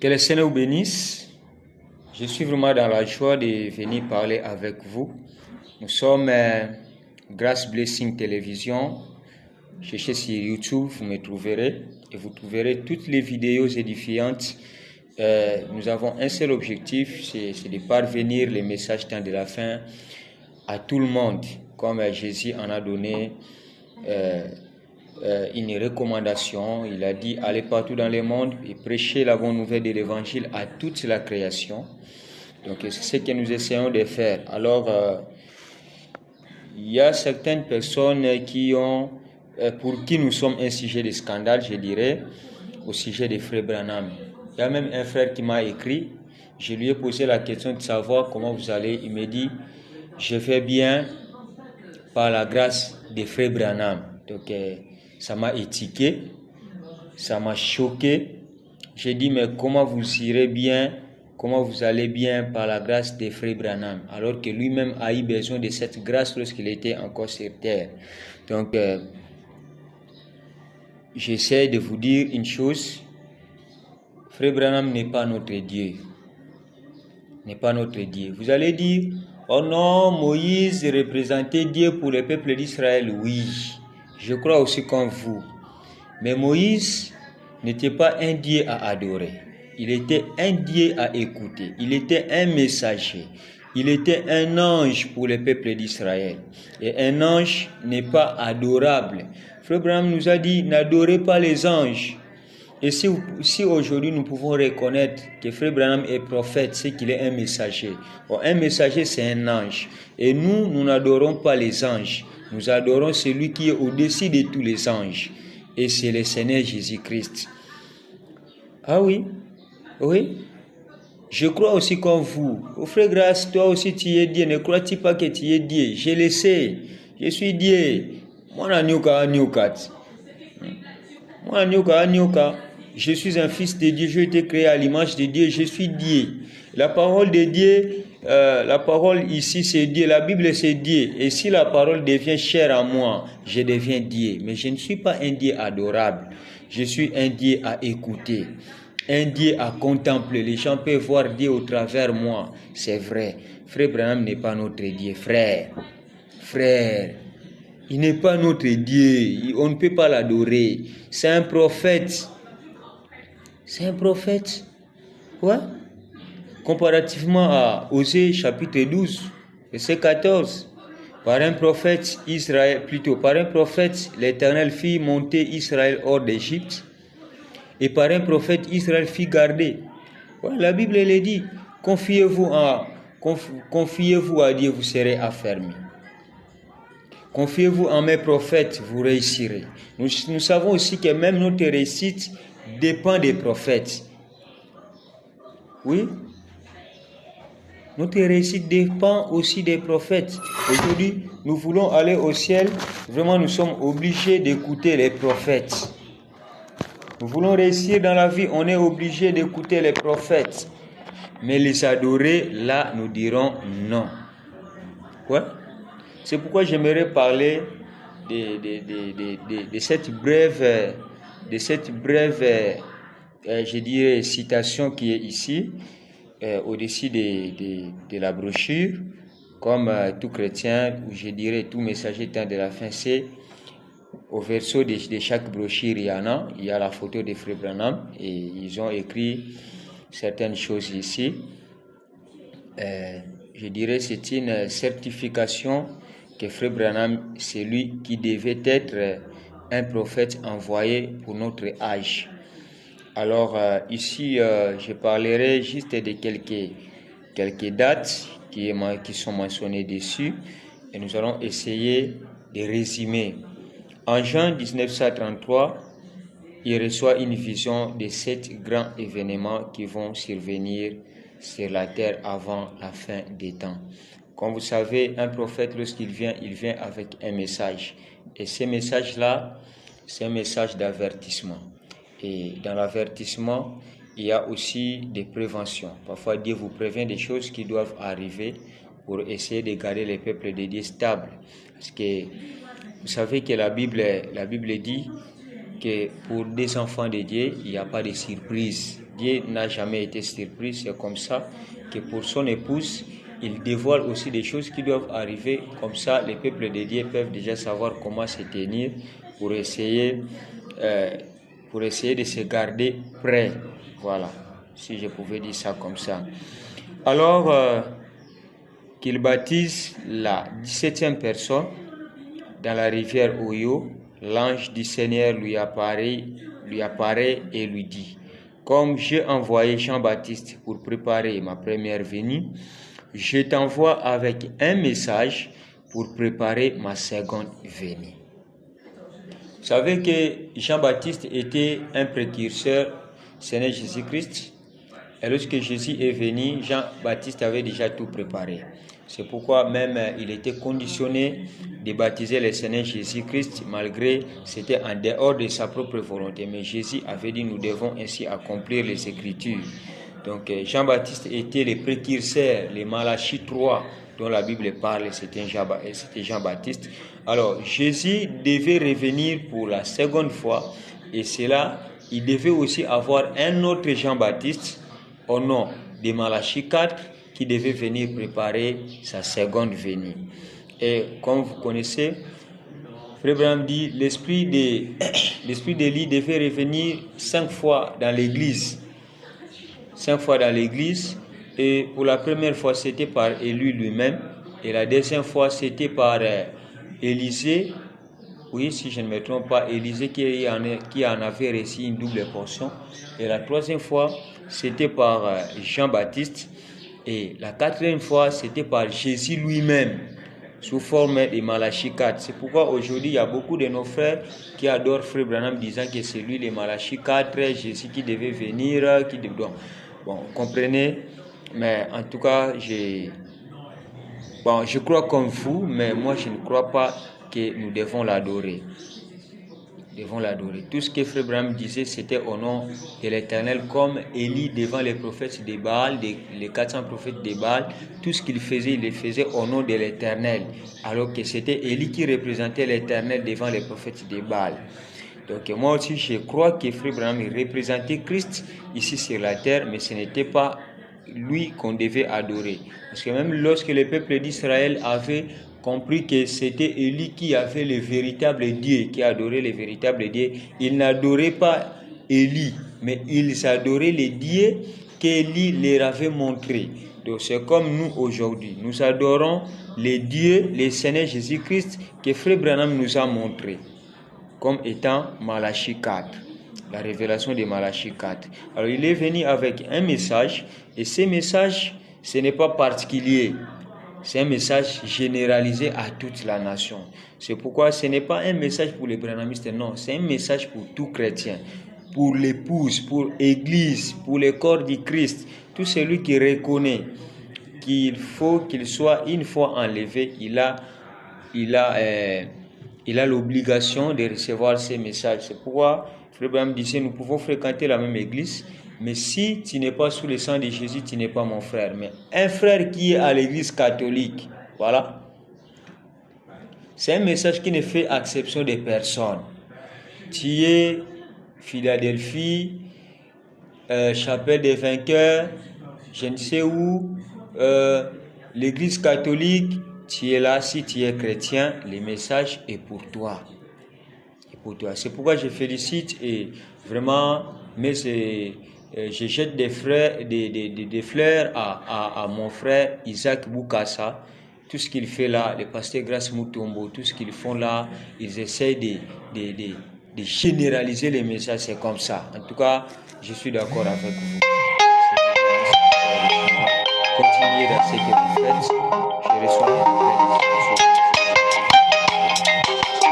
Que le Seigneur vous bénisse. Je suis vraiment dans la joie de venir parler avec vous. Nous sommes Grace Blessing Télévision. Cherchez sur YouTube, vous me trouverez et vous trouverez toutes les vidéos édifiantes. Nous avons un seul objectif, c'est de parvenir les messages temps de la fin à tout le monde, comme Jésus en a donné une recommandation. Il a dit: allez partout dans le monde et prêchez la bonne nouvelle de l'évangile à toute la création. Donc c'est ce que nous essayons de faire. Alors il y a certaines personnes pour qui nous sommes un sujet de scandale, je dirais, au sujet de Frère Branham. Il y a même un frère qui m'a écrit. Je lui ai posé la question de savoir comment vous allez. Il me dit: je vais bien par la grâce de Frère Branham. Donc ça m'a étiqué, ça m'a choqué. J'ai dit: mais comment vous irez bien, comment vous allez bien par la grâce de Frère Branham, alors que lui-même a eu besoin de cette grâce lorsqu'il était encore sur terre. Donc j'essaie de vous dire une chose: Frère Branham n'est pas notre Dieu. N'est pas notre Dieu. Vous allez dire: oh non, Moïse représentait Dieu pour le peuple d'Israël. Oui, je crois aussi comme vous. Mais Moïse n'était pas un Dieu à adorer. Il était un Dieu à écouter. Il était un messager. Il était un ange pour le peuple d'Israël. Et un ange n'est pas adorable. Frère Branham nous a dit: n'adorez pas les anges. Et si aujourd'hui nous pouvons reconnaître que Frère Branham est prophète, c'est qu'il est un messager. Bon, un messager, c'est un ange. Et nous n'adorons pas les anges. Nous adorons celui qui est au-dessus de tous les anges. Et c'est le Seigneur Jésus-Christ. Ah oui, oui. Je crois aussi comme vous. Oh, Frère Grâce, toi aussi tu es Dieu. Ne crois-tu pas que tu es Dieu? Je le sais. Je suis Dieu. Moi, je suis un fils de Dieu. J'ai été créé à l'image de Dieu. Je suis Dieu. La parole de Dieu, la parole ici c'est Dieu. La Bible c'est Dieu. Et si la parole devient chère à moi, je deviens Dieu. Mais je ne suis pas un Dieu adorable. Je suis un Dieu à écouter. Un Dieu à contempler. Les gens peuvent voir Dieu au travers moi. C'est vrai. Frère Branham n'est pas notre Dieu. Frère. Il n'est pas notre Dieu. On ne peut pas l'adorer. C'est un prophète. C'est un prophète. Ouais. Comparativement à Osée chapitre 12, verset 14. Par un prophète l'Éternel fit monter Israël hors d'Égypte. Et par un prophète, Israël fit garder. Ouais, la Bible elle dit: confiez-vous à Dieu, vous serez affermis. Confiez-vous en mes prophètes, vous réussirez. Nous savons aussi que même notre réussite dépend des prophètes. Oui. Notre réussite dépend aussi des prophètes. Aujourd'hui, nous voulons aller au ciel. Vraiment, nous sommes obligés d'écouter les prophètes. Nous voulons réussir dans la vie, on est obligé d'écouter les prophètes. Mais les adorer, là, nous dirons non. Ouais. C'est pourquoi j'aimerais parler de cette brève, je dirais, citation qui est ici, au-dessus de la brochure, comme tout chrétien, ou je dirais tout messager temps de la fin, c'est au verso de chaque brochure, il y a la photo de Frère Branham, et ils ont écrit certaines choses ici. Je dirais c'est une certification que Frère Branham, c'est lui qui devait être un prophète envoyé pour notre âge. Alors ici, je parlerai juste de quelques dates qui sont mentionnées dessus, et nous allons essayer de résumer. En juin 1933, il reçoit une vision de 7 grands événements qui vont survenir sur la terre avant la fin des temps. Comme vous savez, un prophète, lorsqu'il vient, il vient avec un message. Et ce message-là, c'est un message d'avertissement. Et dans l'avertissement, il y a aussi des préventions. Parfois, Dieu vous prévient des choses qui doivent arriver pour essayer de garder les peuples de Dieu stables. Parce que vous savez que la Bible dit que pour des enfants de Dieu, il n'y a pas de surprise. Dieu n'a jamais été surpris, c'est comme ça que pour son épouse, il dévoile aussi des choses qui doivent arriver. Comme ça, les peuples de Dieu peuvent déjà savoir comment se tenir pour essayer de se garder prêts. Voilà, si je pouvais dire ça comme ça. Alors, qu'il baptise la 17e personne dans la rivière Oyo, l'ange du Seigneur lui apparaît et lui dit: comme j'ai envoyé Jean-Baptiste pour préparer ma première venue, je t'envoie avec un message pour préparer ma seconde venue. Vous savez que Jean-Baptiste était un précurseur du Seigneur Jésus-Christ. Et lorsque Jésus est venu, Jean-Baptiste avait déjà tout préparé. C'est pourquoi même il était conditionné de baptiser le Seigneur Jésus-Christ, malgré c'était en dehors de sa propre volonté. Mais Jésus avait dit: nous devons ainsi accomplir les Écritures. Donc Jean-Baptiste était le précurseur, les Malachie 3 dont la Bible parle, c'était Jean-Baptiste. Alors Jésus devait revenir pour la seconde fois, et cela, il devait aussi avoir un autre Jean-Baptiste au nom de Malachie 4 qui devait venir préparer sa seconde venue. Et comme vous connaissez, Frère Branham dit l'esprit d'Élie devait revenir 5 fois dans l'église. 5 fois dans l'église. Et pour la première fois, c'était par Élie lui-même. Et la deuxième fois, c'était par Élisée. Oui, si je ne me trompe pas, Élisée qui en avait reçu une double portion. Et la troisième fois, c'était par Jean-Baptiste. Et la quatrième fois, c'était par Jésus lui-même, sous forme de Malachie 4. C'est pourquoi aujourd'hui, il y a beaucoup de nos frères qui adorent Frère Branham, disant que c'est lui, le Malachie 4, Jésus qui devait venir, Bon, comprenez, mais en tout cas, je crois comme vous, mais moi, je ne crois pas que nous devons l'adorer. Tout ce que Frère Branham disait, c'était au nom de l'Éternel, comme Élie devant les prophètes de Baal, les 400 prophètes de Baal. Tout ce qu'il faisait, il le faisait au nom de l'Éternel, alors que c'était Élie qui représentait l'Éternel devant les prophètes de Baal. Donc moi aussi, je crois que Frère Branham représentait Christ ici sur la terre, mais ce n'était pas lui qu'on devait adorer. Parce que même lorsque le peuple d'Israël avait compris que c'était Élie qui avait le véritable Dieu, qui adorait le véritable Dieu, ils n'adoraient pas Élie, mais ils adoraient les dieux qu'Élie leur avait montrés. Donc c'est comme nous aujourd'hui, nous adorons les dieux, le Seigneur Jésus-Christ que Frère Branham nous a montrés, comme étant Malachie 4, la révélation de Malachie 4. Alors il est venu avec un message, et ce message, ce n'est pas particulier. C'est un message généralisé à toute la nation. C'est pourquoi ce n'est pas un message pour les branhamistes, non. C'est un message pour tout chrétien, pour l'épouse, pour l'église, pour le corps du Christ. Tout celui qui reconnaît qu'il faut qu'il soit une fois enlevé, il a l'obligation de recevoir ces messages. C'est pourquoi Frère Branham disait: nous pouvons fréquenter la même église, mais si tu n'es pas sous le sang de Jésus, tu n'es pas mon frère. Mais un frère qui est à l'église catholique, voilà, c'est un message qui ne fait exception de personne. Tu es Philadelphie, Chapelle des Vainqueurs, je ne sais où, l'église catholique, tu es là. Si tu es chrétien, le message est pour toi. C'est pourquoi je félicite et vraiment, je jette des fleurs à mon frère Isaac Boukassa. Tout ce qu'il fait là, le pasteur Grace Mutombo, tout ce qu'ils font là, ils essayent de généraliser les messages. C'est comme ça. En tout cas, je suis d'accord avec vous. Continuez dans ce que vous faites. Je reçois